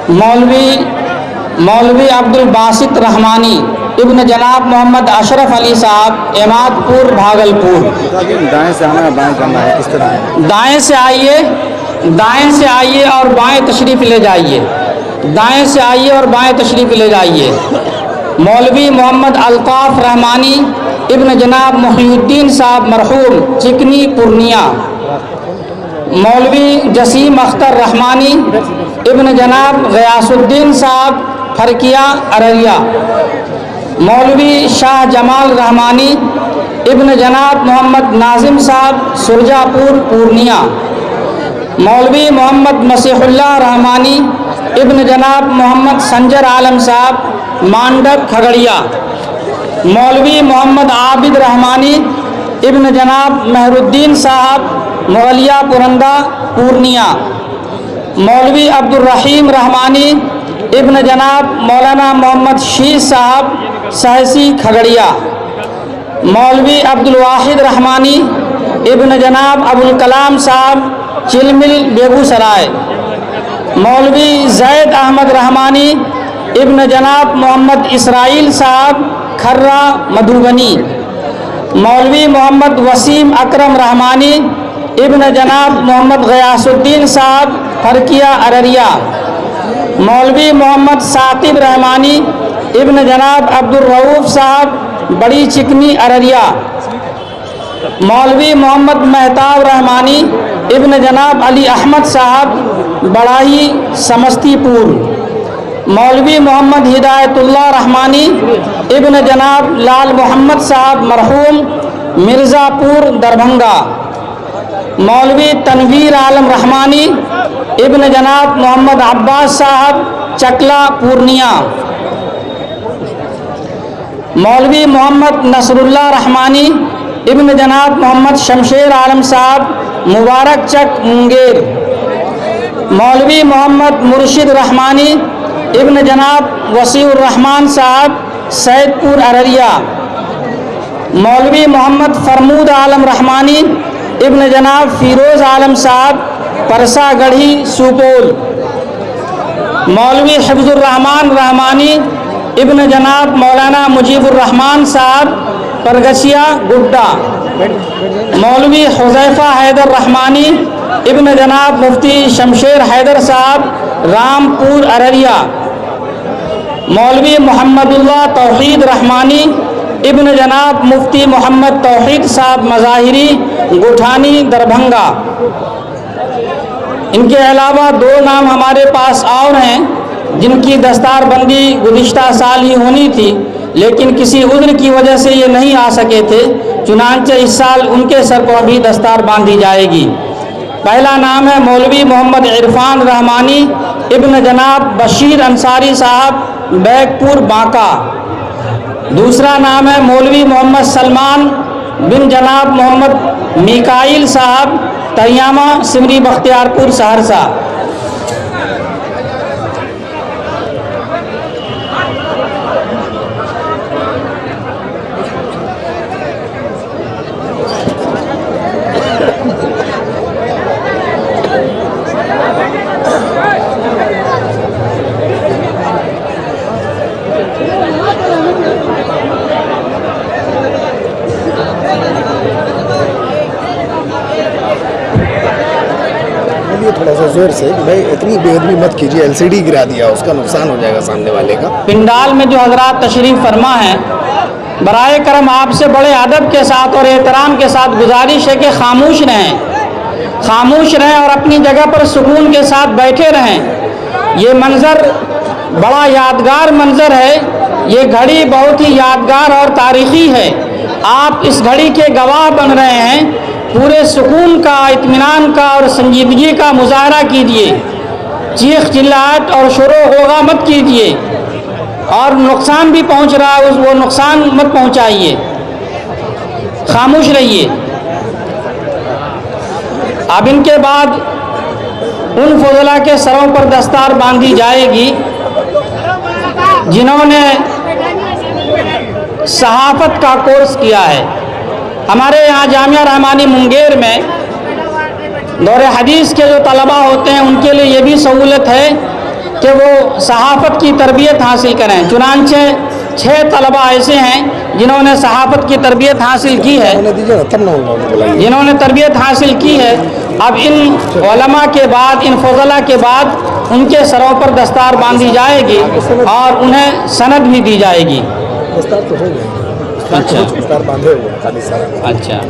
मौलवी अब्दुल बासित रहमानी इब्न जनाब मोहम्मद अशरफ अली साहब, एमादपुर, भागलपुर। दाएं से आना है, बाएं करना है, किस तरह? दाएं से आइए और बाएं तशरीफ़ ले जाइए। दाएं से आइए और बाएं तशरीफ़ ले जाइए। मौलवी मोहम्मद अल्ताफ़ रहमानी इब्न जनाब मुहिउद्दीन साहब, मरहूम, चिकनी, पूर्णिया। मौलवी जसीम अख्तर रहमानी इब्न जनाब गयासुद्दीन साहब, फरकिया, अररिया। मौलवी शाह जमाल रहमानी इब्न जनाब मोहम्मद नाजिम साहब, सुरजापुर, पूर्णिया। मौलवी मोहम्मद मसीहुल्लाह रहमानी इब्न जनाब मोहम्मद संजर आलम साहब, मांडक, खगड़िया। मौलवी मोहम्मद आबिद रहमानी इब्न जनाब मेहरुद्दीन साहब, मुगलिया, पुरंदा, पूर्णिया। मौलवी अब्दुल रहीम रहमानी इब्न जनाब मौलाना मोहम्मद शीर साहब, सहसी, खगड़िया। मौलवी अब्दुल वाहिद रहमानी इब्न जनाब अबुल कलाम साहब, चिलमिल, बेगूसराय। मौलवी जैद अहमद रहमानी इब्न जनाब मोहम्मद इसराइल साहब, खर्रा, मधुबनी। मौलवी मोहम्मद वसीम अकरम रहमानी इब्न जनाब मोहम्मद गयासुद्दीन साहब, फरकिया, अररिया। मौलवी मोहम्मद साकिब रहमानी इब्न जनाब अब्दुल रऊफ साहब, बड़ी चिकनी, अररिया। मौलवी मोहम्मद मेहताब रहमानी इब्न जनाब अली अहमद साहब, बड़ाही, समस्तीपुर। मौलवी मोहम्मद हिदायतुल्लाह रहमानी इब्न जनाब लाल मोहम्मद साहब, मरहूम, मिर्ज़ापुर, दरभंगा। मौलवी तनवीर आलम रहमानी इब्न जनाब मोहम्मद अब्बास साहब, चकला, पूर्णिया। मौलवी मोहम्मद नसरुल्लाह रहमानी इब्न जनाब मोहम्मद शमशेर आलम साहब, मुबारक चक, मुंगेर। मौलवी मोहम्मद मुर्शिद रहमानी इब्न जनाब वसीउर रहमान साहब, सैदपुर, अररिया। मौलवी मोहम्मद फरमूद आलम रहमानी इब्न जनाब फ़िरोज़ आलम साहब, परसा गढ़ी, सुपौल। मौलवी हिफ्ज़ुर रहमान रहमानी इब्न जनाब मौलाना मुजीबुर रहमान साहब, परगसिया, गुड्डा। मौलवी हुज़ैफ़ा हैदर रहमानी इब्न जनाब मुफ्ती शमशेर हैदर साहब, रामपुर, अररिया। मौलवी मोहम्मदुल्लाह तौहीद रहमानी इब्न जनाब मुफ्ती मोहम्मद तौहीद साहब, मज़ाहिरी, गुठानी, दरभंगा। इनके अलावा 2 नाम हमारे पास और हैं जिनकी दस्तारबंदी गुज़िश्ता साल ही होनी थी, लेकिन किसी उज़्र की वजह से ये नहीं आ सके थे। चुनांचे इस साल उनके सर पर भी दस्तार बांधी जाएगी। पहला नाम है मौलवी मोहम्मद इरफान रहमानी इब्न जनाब बशीर अंसारी साहब, बैगपुर, बांका। दूसरा नाम है मौलवी मोहम्मद सलमान बिन जनाब मोहम्मद मिकाइल साहब, तरियामा, सिमरी, बख्तियारपुर, सहरसा। थोड़ा सा जोर से कि भाई इतनी बेअदबी मत कीजिए, एलसीडी गिरा दिया, उसका नुकसान हो जाएगा सामने वाले का। पिंडाल में जो हजरात तशरीफ़ फरमा हैं, बराए करम आपसे बड़े अदब के साथ और एहतराम के साथ गुजारिश है कि खामोश रहें और अपनी जगह पर सुकून के साथ बैठे रहें। ये मंज़र बड़ा यादगार मंज़र है। ये घड़ी बहुत ही यादगार और तारीख़ी है। आप इस घड़ी के गवाह बन रहे हैं। पूरे सुकून का, इत्मीनान का और संजीदगी का मुजाहरा कीजिए। चीख चिल्लाहट और शोरो होगा मत कीजिए, और नुकसान भी पहुंच रहा है वो नुकसान मत पहुंचाइए। खामोश रहिए। अब इनके बाद उन फजला के सरों पर दस्तार बांधी जाएगी जिन्होंने सहाफ़त का कोर्स किया है। हमारे यहाँ जामिया रहमानी मुंगेर में दौरे हदीस के जो तलबा होते हैं उनके लिए ये भी सहूलत है कि वो सहाफ़त की तरबियत हासिल करें। चुनांचे 6 तलबा ऐसे हैं जिन्होंने सहाफ़त की तरबियत हासिल की है, उन्हें दीजिए ना, तब ना उन्होंने बुलाइए। जिन्होंने तरबियत हासिल की है। अब इन उलमा के बाद, इन फज़ला के बाद उनके सरों पर दस्तार बांधी जाएगी और उन्हें सनद भी दी जाएगी। दस्तार तो हो गए, अच्छा। दस्तार बांधे हुए हैं खाली सारा। अच्छा।